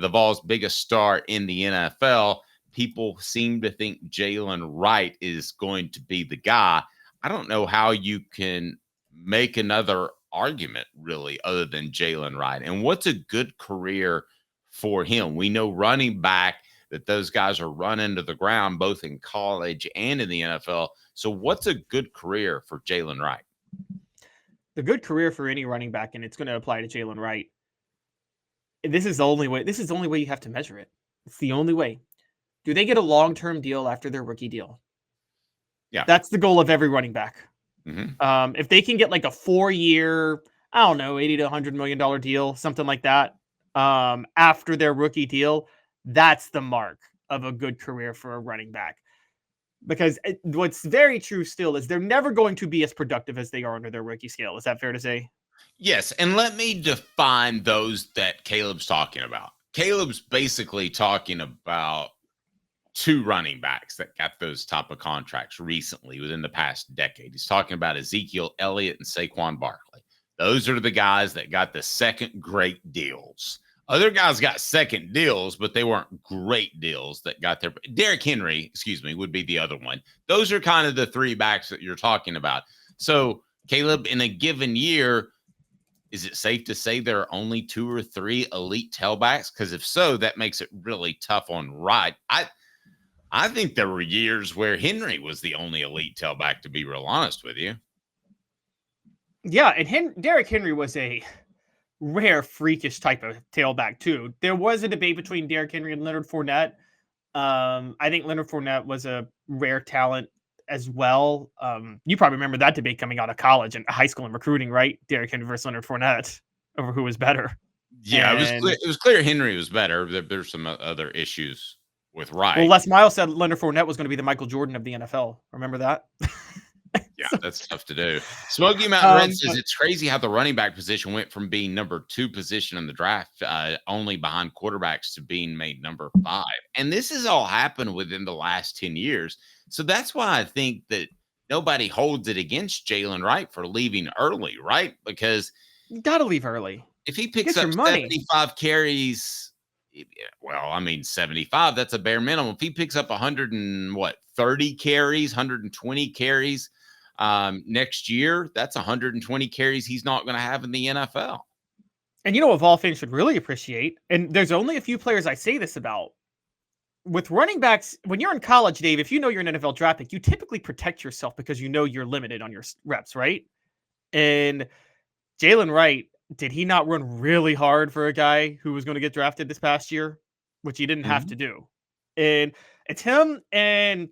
the Vols' biggest star in the NFL. People seem to think Jaylen Wright is going to be the guy. I don't know how you can make another argument really other than Jaylen Wright. And what's a good career for him? We know running back that those guys are running to the ground both in college and in the NFL. So what's a good career for Jaylen Wright? The good career for any running back, and it's going to apply to Jaylen Wright. This is the only way. This is the only way you have to measure it. It's the only way. Do they get a long-term deal after their rookie deal? Yeah. That's the goal of every running back. Mm-hmm. If they can get like a 4-year, I don't know, $80 to $100 million deal, something like that, after their rookie deal, that's the mark of a good career for a running back. Because what's very true still is they're never going to be as productive as they are under their rookie scale. Is that fair to say? Yes. And let me define those that Caleb's talking about. Caleb's basically talking about two running backs that got those type of contracts recently within the past decade. He's talking about Ezekiel Elliott and Saquon Barkley. Those are the guys that got the second great deals. Other guys got second deals, but they weren't great deals that got their Derrick Henry, would be the other one. Those are kind of the three backs that you're talking about. So, Caleb, in a given year, is it safe to say there are only 2 or 3 elite tailbacks? Because if so, that makes it really tough on Wright. I think there were years where Henry was the only elite tailback, to be real honest with you. Yeah, and Derrick Henry was a rare, freakish type of tailback, too. There was a debate between Derrick Henry and Leonard Fournette. I think Leonard Fournette was a rare talent as well. You probably remember that debate coming out of college and high school and recruiting, right? Derrick Henry versus Leonard Fournette over who was better. Yeah, it was clear Henry was better. There's some other issues with Wright. Well, Les Miles said Leonard Fournette was going to be the Michael Jordan of the NFL. Remember that? Yeah, that's tough to do. Smoky Mountain Red says it's crazy how the running back position went from being number 2 position in the draft, only behind quarterbacks, to being made number 5. And this has all happened within the last 10 years. So that's why I think that nobody holds it against Jaylen Wright for leaving early, right? Because you got to leave early. If he picks up 75 carries, well, I mean, 75, that's a bare minimum. If he picks up 30 carries, 120 carries next year, that's 120 carries he's not going to have in the NFL. And you know what Vol fans should really appreciate? And there's only a few players I say this about. With running backs, when you're in college, Dave, if you know you're an NFL draft pick, you typically protect yourself because you know you're limited on your reps, right? And Jaylen Wright, did he not run really hard for a guy who was going to get drafted this past year, which he didn't have to do? And it's him and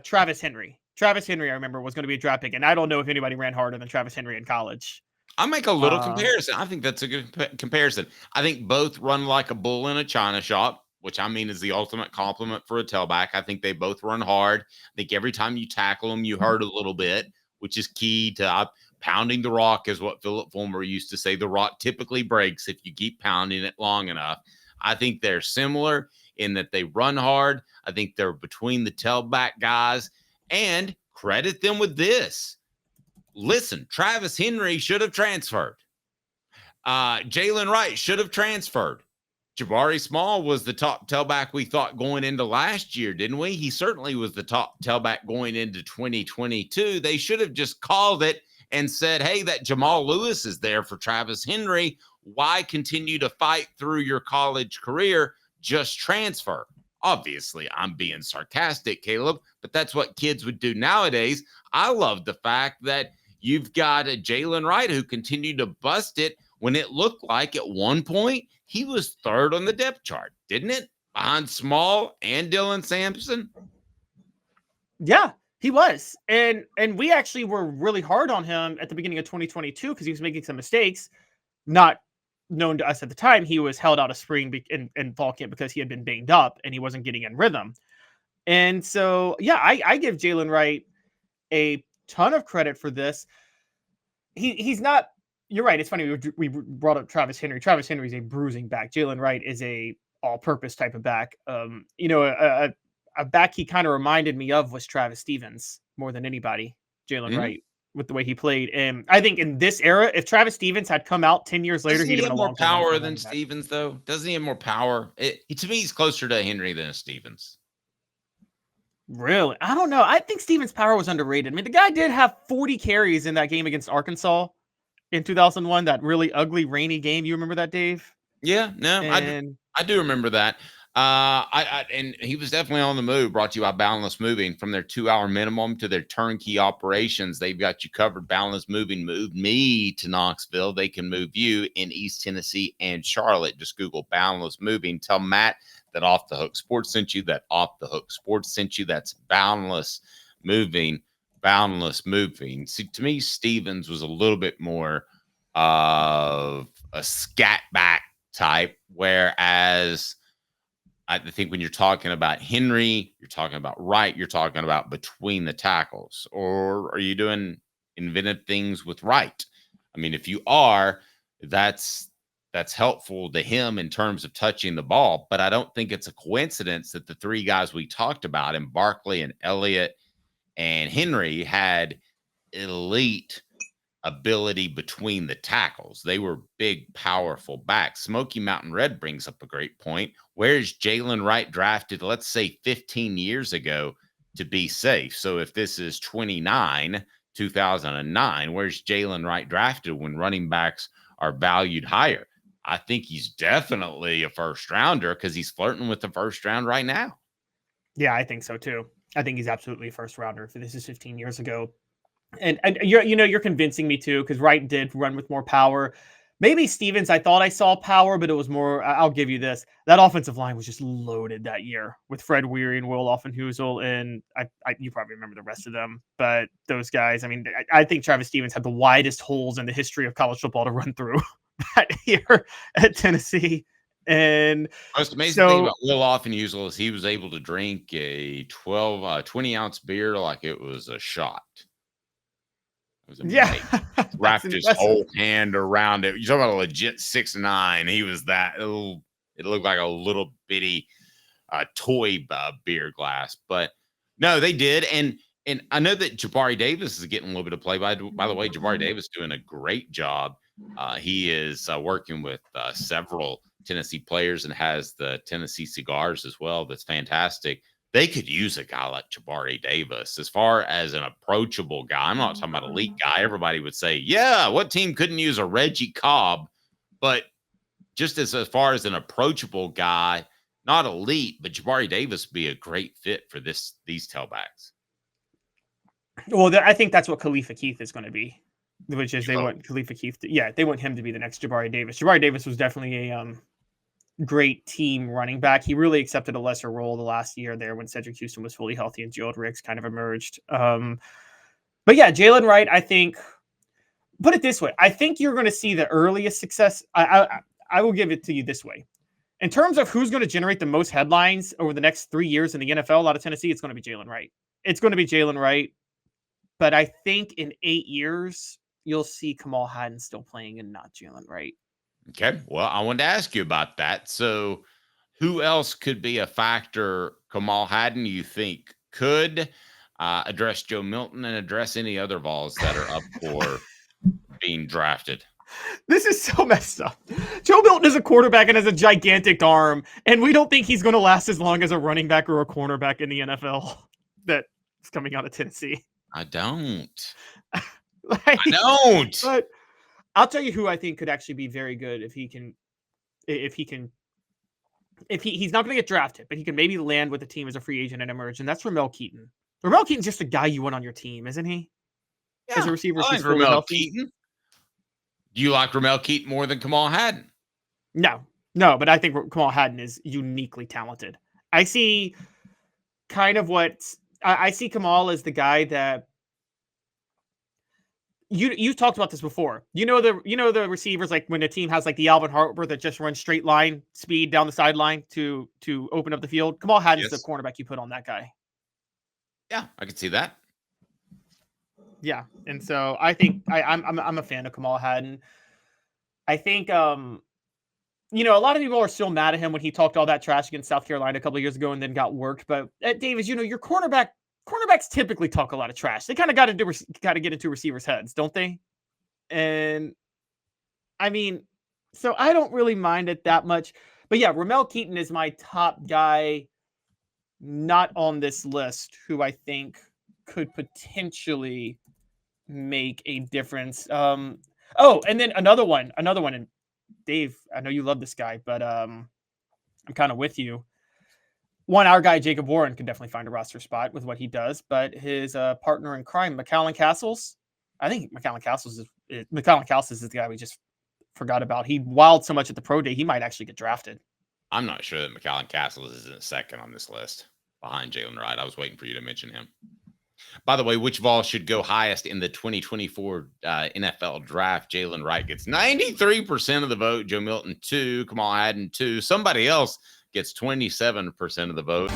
Travis Henry. Travis Henry, I remember, was going to be a draft pick, and I don't know if anybody ran harder than Travis Henry in college. I'll make a little comparison. I think that's a good comparison. I think both run like a bull in a china shop, which I mean is the ultimate compliment for a tailback. I think they both run hard. I think every time you tackle them, you hurt a little bit, which is key to pounding the rock, is what Philip Fulmer used to say. The rock typically breaks if you keep pounding it long enough. I think they're similar in that they run hard. I think they're between the tailback guys, and credit them with this. Listen, Travis Henry should have transferred. Jaylen Wright should have transferred. Jabari Small was the top tailback we thought going into last year, didn't we? He certainly was the top tailback going into 2022. They should have just called it and said, hey, that Jamal Lewis is there for Travis Henry. Why continue to fight through your college career? Just transfer. Obviously, I'm being sarcastic, Caleb, but that's what kids would do nowadays. I love the fact that you've got a Jaylen Wright who continued to bust it when it looked like at one point he was 3rd on the depth chart, didn't it? Behind Small and Dylan Sampson. Yeah, he was. And we actually were really hard on him at the beginning of 2022 because he was making some mistakes. Not known to us at the time, he was held out of spring and fall camp because he had been banged up and he wasn't getting in rhythm. And so, yeah, I give Jaylen Wright a ton of credit for this. He's not, you're right. It's funny. We brought up Travis Henry. Travis Henry is a bruising back. Jaylen Wright is a all-purpose type of back. A back he kind of reminded me of was Travis Stevens more than anybody. Jaylen Wright. with the way he played. And I think in this era, if Travis Stephens had come out 10 years later, Doesn't he'd he have have been a more long-term power running than back. Stevens, though? Doesn't he have more power? To me, he's closer to Henry than Stevens. Really? I don't know. I think Stevens' power was underrated. I mean, the guy did have 40 carries in that game against Arkansas in 2001, that really ugly, rainy game. You remember that, Dave? Yeah, no, And I do remember that. And he was definitely on the move. Brought to you by Boundless Moving. From their 2-hour minimum to their turnkey operations, they've got you covered. Boundless Moving moved me to Knoxville. They can move you in East Tennessee and Charlotte. Just Google Boundless Moving. Tell Matt that Off the Hook Sports sent you. That Off the Hook Sports sent you. That's Boundless Moving. Boundless Moving. See, to me, Stevens was a little bit more of a scat back type, whereas I think when you're talking about Henry, you're talking about Wright, you're talking about between the tackles. Or are you doing inventive things with Wright? I mean, if you are, that's helpful to him in terms of touching the ball. But I don't think it's a coincidence that the three guys we talked about, in Barkley and Elliott and Henry, had elite ability between the tackles. They were big, powerful backs. Smoky Mountain Red brings up a great point. Where's Jaylen Wright drafted, let's say 15 years ago, to be safe? So if this is 2009, where's Jaylen Wright drafted when running backs are valued higher? I think he's definitely a first rounder because he's flirting with the first round right now. yeah, I think so too. I think he's absolutely a first rounder. If this is 15 years ago, and you're convincing me too, because Wright did run with more power. Maybe Stevens, I thought I saw power, but it was more. I'll give you this: that offensive line was just loaded that year with Fred Weary and Will Offenhuzel, and you probably remember the rest of them. But those guys, I mean, I think Travis Stevens had the widest holes in the history of college football to run through that year at Tennessee. And most amazing thing about Will Offenhuzel is he was able to drink a 20-ounce beer like it was a shot. Yeah, wrapped his whole hand around it. You're talking about a legit 6'9". He was that. It looked like a little bitty toy beer glass, but no, they did. And I know that Jabari Davis is getting a little bit of play. By the way, Jabari Davis doing a great job. He is working with several Tennessee players and has the Tennessee cigars as well. That's fantastic. They could use a guy like Jabari Davis as far as an approachable guy. I'm not talking about elite guy. Everybody would say, yeah, what team couldn't use a Reggie Cobb? But just as far as an approachable guy, not elite, but Jabari Davis would be a great fit for these tailbacks. Well, I think that's what Khalifa Keith is going to be, which is they want Khalifa Keith. They want him to be the next Jabari Davis. Jabari Davis was definitely a great team running back. He really accepted a lesser role the last year there when Cedric Houston was fully healthy and Gerald Ricks kind of emerged. But yeah, Jaylen Wright, I think, put it this way, I think you're going to see the earliest success. I will give it to you this way. In terms of who's going to generate the most headlines over the next 3 years in the NFL out of Tennessee, it's going to be Jaylen Wright. It's going to be Jaylen Wright. But I think in 8 years, you'll see Kamal Hadden still playing and not Jaylen Wright. Okay. Well, I wanted to ask you about that. So who else could be a factor? Kamal Hadden, you think, could address Joe Milton and address any other Vols that are up for being drafted? This is so messed up. Joe Milton is a quarterback and has a gigantic arm, and we don't think he's going to last as long as a running back or a cornerback in the NFL that is coming out of Tennessee. I don't. I don't. But I'll tell you who I think could actually be very good if he's not going to get drafted, but he can maybe land with the team as a free agent and emerge, and that's Ramel Keaton. Ramel Keaton's just a guy you want on your team, isn't he? Yeah, as a receiver, I like Ramel Keaton. Do you like Ramel Keaton more than Kamal Hadden? No, but I think Kamal Hadden is uniquely talented. I see kind of I see Kamal as the guy that you talked about this before. You know the receivers, like when a team has like the Alvin Harper that just runs straight line speed down the sideline to open up the field. Kamal Hadden's the cornerback you put on that guy. Yeah, I can see that. Yeah, and so I think I'm a fan of Kamal Hadden. I think a lot of people are still mad at him when he talked all that trash against South Carolina a couple of years ago and then got worked. But Davis, your cornerback cornerbacks typically talk a lot of trash. They kind of got to get into receivers' heads, don't they? And I mean, so I don't really mind it that much. But yeah, Ramel Keaton is my top guy, not on this list, who I think could potentially make a difference. Oh, and then another one. And Dave, I know you love this guy, but I'm kind of with you. Our guy, Jacob Warren, can definitely find a roster spot with what he does, but his partner in crime, McCallan Castles, I think McCallan Castles is the guy we just forgot about. He wilded so much at the pro day, he might actually get drafted. I'm not sure that McCallan Castles is in second on this list behind Jaylen Wright. I was waiting for you to mention him. By the way, which Vols should go highest in the 2024 NFL draft? Jaylen Wright gets 93% of the vote. Joe Milton 2, Kamal Hadden 2. Somebody else gets 27% of the vote.